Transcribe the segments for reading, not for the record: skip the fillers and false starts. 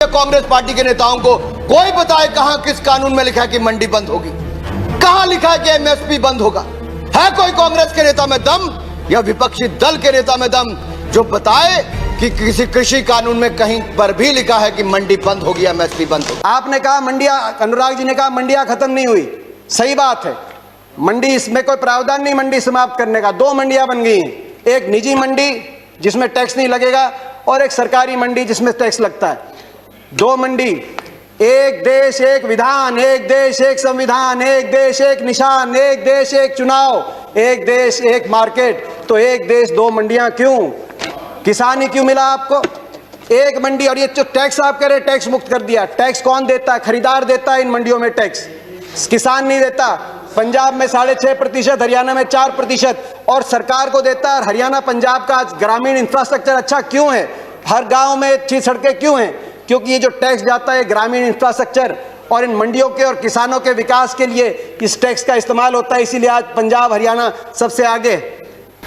Congress party के नेताओं को कोई बताए कहां किस कानून में लिखा है कि मंडी बंद होगी, कहां लिखा है कि एमएसपी बंद होगा। है कोई कांग्रेस के नेता में दम या विपक्षी दल के नेता में दम जो बताए कि किसी कृषि कानून में कहीं पर भी लिखा है कि मंडी बंद होगी, एमएसपी बंद होगी। आपने कहा मंडियां, अनुराग जी ने कहा मंडियां खत्म नहीं हुई, सही बात है, मंडी इसमें कोई प्रावधान नहीं मंडी समाप्त करने का। 2 मंडियां बन गई हैं, एक निजी मंडी जिसमें टैक्स नहीं लगेगा और एक सरकारी मंडी जिसमें टैक्स लगता है। 2 मंडी, एक देश एक विधान, एक देश एक संविधान, एक देश एक निशान, एक देश एक चुनाव, एक देश एक मार्केट। तो एक देश 2 मंडियां क्यों? किसान ही क्यों मिला आपको? एक मंडी। और ये जो टैक्स आप कह रहे टैक्स मुक्त कर दिया, टैक्स कौन देता है? खरीदार देता है इन मंडियों में टैक्स, किसान नहीं देता। पंजाब में 6.5%, हरियाणा में 4% और सरकार को देता है। हरियाणा पंजाब का ग्रामीण इंफ्रास्ट्रक्चर अच्छा क्यों है? हर गांव में अच्छी सड़कें क्यों हैं? क्योंकि ये जो टैक्स जाता है ग्रामीण इंफ्रास्ट्रक्चर और इन मंडियों के और किसानों के विकास के लिए इस टैक्स का इस्तेमाल होता है। इसीलिए आज पंजाब हरियाणा सबसे आगे।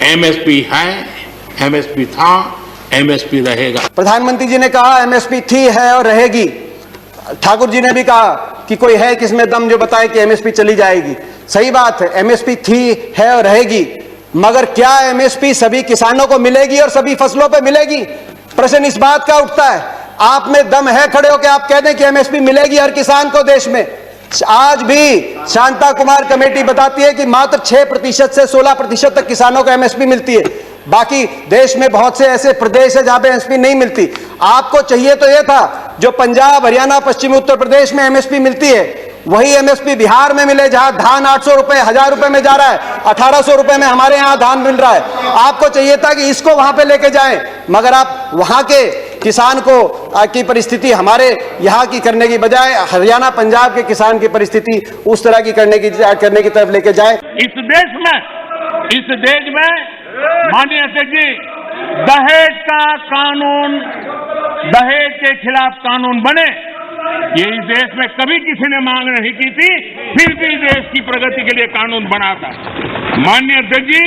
एमएसपी है, एमएसपी था, एमएसपी रहेगा। प्रधानमंत्री जी ने कहा एमएसपी थी, है और रहेगी। ठाकुर जी ने भी कहा कि कोई है किसमें दम जो बताए कि एमएसपी चली जाएगी। सही बात है, एमएसपी थी, है और रहेगी, मगर क्या एमएसपी सभी किसानों को मिलेगी और सभी फसलों पे मिलेगी? प्रश्न इस बात का उठता है। आप में दम है खड़े होकर आप कह दें कि एमएसपी मिलेगी हर किसान को देश में? आज भी शांता कुमार कमेटी बताती है कि मात्र 6% से 16% तक किसानों को एमएसपी मिलती है। बाकी देश में बहुत से ऐसे प्रदेश है जहां पे एमएसपी नहीं मिलती। आपको चाहिए तो यह था जो पंजाब, हरियाणा, पश्चिमी उत्तर प्रदेश में एमएसपी मिलती है वही एमएसपी बिहार में मिले, जहां धान 800 रुपए, 1000 रुपए में जा रहा है, 1800 रुपए में हमारे यहां धान मिल रहा है। आपको चाहिए था कि इसको वहां पे लेके जाएं, मगर आप वहां के किसान को की परिस्थिति हमारे यहाँ की करने की बजाय हरियाणा पंजाब के किसान की परिस्थिति उस तरह की करने की तरफ लेके जाए। इस देश में माननीय अध्यक्ष जी, दहेज का कानून, दहेज के खिलाफ कानून बने, ये इस देश में कभी किसी ने मांग नहीं की थी, फिर भी देश की प्रगति के लिए कानून बना था। माननीय अध्यक्ष जी,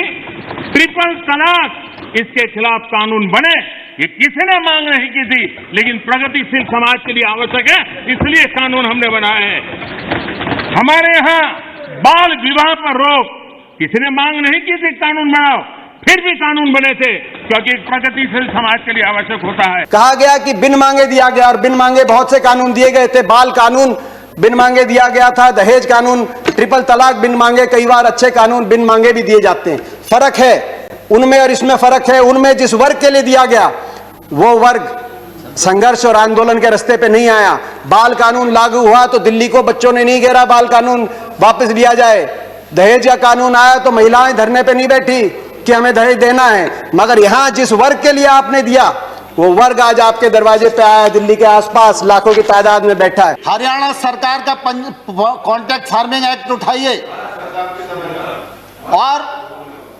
ट्रिपल तलाक, इसके खिलाफ कानून बने, ये किसी ने मांग नहीं की थी, लेकिन प्रगतिशील समाज के लिए आवश्यक है, इसलिए कानून हमने बनाए हैं। हमारे यहाँ बाल विवाह पर रोक, किसी ने मांग नहीं की थी कानून बनाओ, फिर भी कानून बने थे, क्योंकि प्रगतिशील समाज के लिए आवश्यक होता है। कहा गया कि बिन मांगे दिया गया, और बिन मांगे बहुत से कानून दिए गए थे। बाल कानून बिन मांगे दिया गया था, दहेज कानून, ट्रिपल तलाक बिन मांगे, कई बार अच्छे कानून बिन मांगे भी दिए जाते हैं। फर्क है उनमें और इसमें फर्क है। उनमें जिस वर्ग के लिए दिया गया वो वर्ग संघर्ष और आंदोलन के रास्ते पे नहीं आया। बाल कानून लागू हुआ तो दिल्ली को बच्चों ने नहीं घेरा बाल कानून वापस लिया जाए। दहेज का कानून आया तो महिलाएं धरने पे नहीं बैठी कि हमें दहेज देना है, मगर यहां जिस वर्ग के लिए आपने दिया वो वर्ग आज आपके दरवाजे पे आया, दिल्ली के आसपास लाखों की तादाद में बैठा है। हरियाणा सरकार का कॉन्ट्रैक्ट फार्मिंग एक्ट उठाइए, और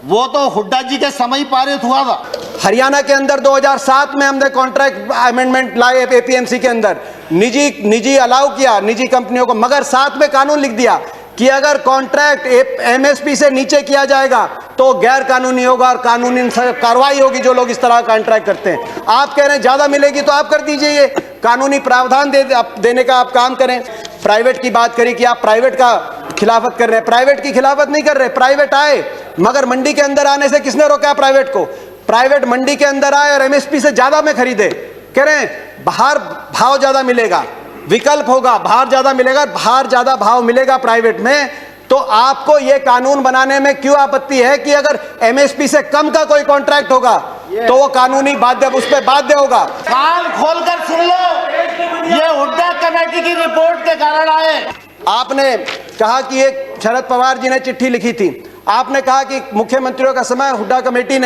वो तो हुड्डा जी के समय पारित हुआ था। हरियाणा के अंदर 2007 में हमने कॉन्ट्रैक्ट अमेंडमेंट लाए एपीएमसी के अंदर, निजी अलाउ किया निजी कंपनियों को, मगर साथ में कानून लिख दिया कि अगर कॉन्ट्रैक्ट एमएसपी से नीचे किया जाएगा तो गैर कानूनी होगा और कानूनी कार्रवाई होगी जो लोग इस तरह का कॉन्ट्रैक्ट करते हैं। आप कह रहे हैं ज्यादा मिलेगी तो आप कर दीजिए, ये कानूनी प्रावधान देने का आप काम करें। प्राइवेट की बात करी कि आप प्राइवेट का खिलाफत कर रहे हैं, प्राइवेट की खिलाफत नहीं कर रहे। प्राइवेट आए, मगर मंडी के अंदर आने से किसने रोका प्राइवेट को? प्राइवेट मंडी के अंदर आए और एमएसपी से ज्यादा में खरीदे। कह रहे हैं बाहर भाव ज्यादा मिलेगा, विकल्प होगा, बाहर ज्यादा मिलेगा, बाहर ज्यादा भाव मिलेगा प्राइवेट में। तो आपको यह कानून बनाने में क्यों आपत्ति है कि अगर एमएसपी से कम का कोई कॉन्ट्रैक्ट होगा तो वो कानूनी बाध्य, उस पर बाध्य होगा। कान खोलकर सुन लो, ये हुड्डा कमेटी की रिपोर्ट के कारण आए। आपने कहा कि एक शरद पवार जी ने चिट्ठी लिखी थी, आपने कहा कि मुख्यमंत्रियों का समय हुड्डा कमेटी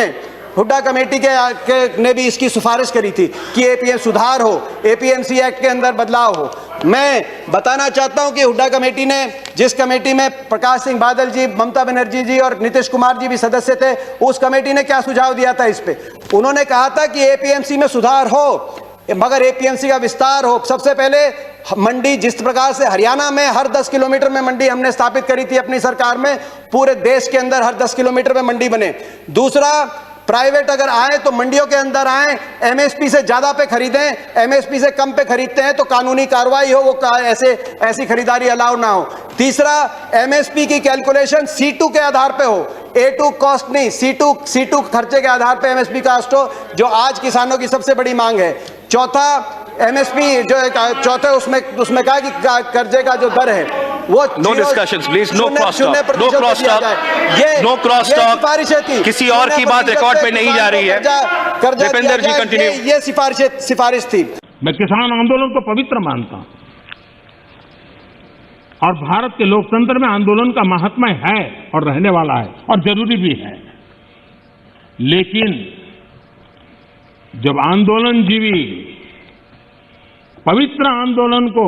ने भी इसकी सिफारिश करी थी कि एपीएम सुधार हो, एपीएमसी एक्ट के अंदर बदलाव हो। मैं बताना चाहता हूं कि हुड्डा कमेटी ने, जिस कमेटी में प्रकाश सिंह बादल जी, ममता बनर्जी जी और नीतीश कुमार जी भी सदस्य थे, उस कमेटी ने क्या सुझाव दिया था इस पे? उन्होंने कहा था कि एपीएमसी में सुधार हो, मगर एपीएमसी का विस्तार हो। सबसे पहले मंडी, जिस प्रकार से हरियाणा में हर 10 किलोमीटर में मंडी हमने स्थापित करी थी अपनी सरकार में, पूरे देश के अंदर हर 10 किलोमीटर में मंडी बने। दूसरा, प्राइवेट अगर आए तो मंडियों के अंदर आए, एमएसपी से ज्यादा पे खरीदें, एमएसपी से कम पे खरीदते हैं तो कानूनी कार्रवाई हो, वो ऐसी खरीदारी अलाउ ना हो। तीसरा, एमएसपी की कैलकुलेशन C2 के आधार पे हो, A2 कॉस्ट नहीं, C2 खर्चे के आधार पे एमएसपी कास्ट हो, जो आज किसानों की सबसे बड़ी मांग है। चौथा, एमएसपी जो चौथे उसमें कहा कि कर्जे का जो दर है वो no discussions please, no cross talk, no cross talk, no cross talk, किसी और की बात रिकॉर्ड पे नहीं जा रही है। दीपेंद्र जी कंटिन्यू। ये सिफारिश थी। मैं किसान आंदोलन को पवित्र मानता हूं और भारत के लोकतंत्र में आंदोलन का महात्म्य है और रहने वाला है और जरूरी भी है। लेकिन जब आंदोलनजीवी पवित्र आंदोलन को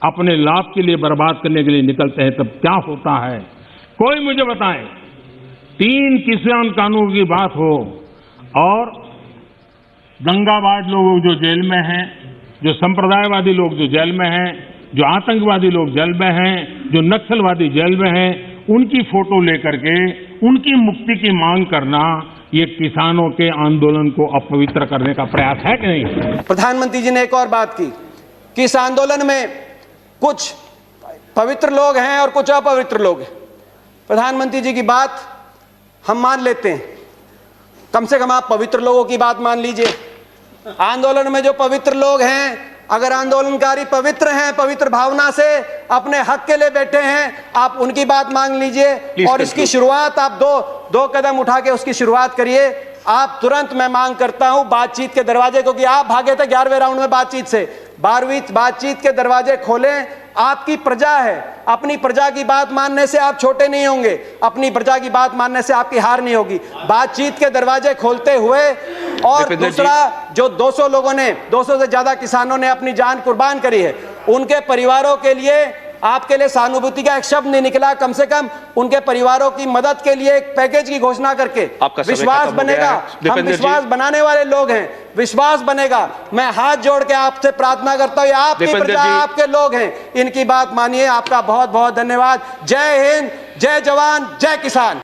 अपने लाभ के लिए बर्बाद करने के लिए निकलते हैं तब क्या होता है? कोई मुझे बताए। 3 किसान कानून की बात हो और दंगाबाज लोग जो जेल में हैं, जो संप्रदायवादी लोग जो जेल में हैं, जो आतंकवादी लोग जेल में हैं, जो नक्सलवादी जेल में हैं, उनकी फोटो लेकर के उनकी मुक्ति की मांग करना, ये किसानों के आंदोलन को अपवित्र करने का प्रयास है कि नहीं? प्रधानमंत्री जी ने एक और बात की कि इस आंदोलन में कुछ पवित्र लोग हैं और कुछ अपवित्र लोग हैं। प्रधानमंत्री जी की बात हम मान लेते हैं, कम से कम आप पवित्र लोगों की बात मान लीजिए। आंदोलन में जो पवित्र लोग हैं, अगर आंदोलनकारी पवित्र हैं, पवित्र भावना से अपने हक के लिए बैठे हैं, आप उनकी बात मांग लीजिए और इसकी शुरुआत आप दो कदम उठा के उसकी शुरुआत करिए। आप तुरंत, मैं मांग करता हूं, बातचीत के दरवाजे, क्योंकि आप भागे थे 11वें राउंड में बातचीत से, 12वीं बातचीत के दरवाजे खोलें। आपकी प्रजा है, अपनी प्रजा की बात मानने से आप छोटे नहीं होंगे, अपनी प्रजा की बात मानने से आपकी हार नहीं होगी। बातचीत के दरवाजे खोलते हुए। और दूसरा, जो 200 लोगों ने, 200 से ज्यादा किसानों ने अपनी जान कुर्बान करी है, उनके परिवारों के लिए आपके लिए सहानुभूति का एक शब्द नहीं निकला, कम से कम उनके परिवारों की मदद के लिए एक पैकेज की घोषणा करके विश्वास बनेगा। हम विश्वास बनाने वाले लोग हैं, विश्वास बनेगा। मैं हाथ जोड़ के आपसे प्रार्थना करता हूं, आपकी प्रजा, आपके लोग हैं, इनकी बात मानिए। आपका बहुत बहुत धन्यवाद। जय हिंद, जय जवान, जय किसान।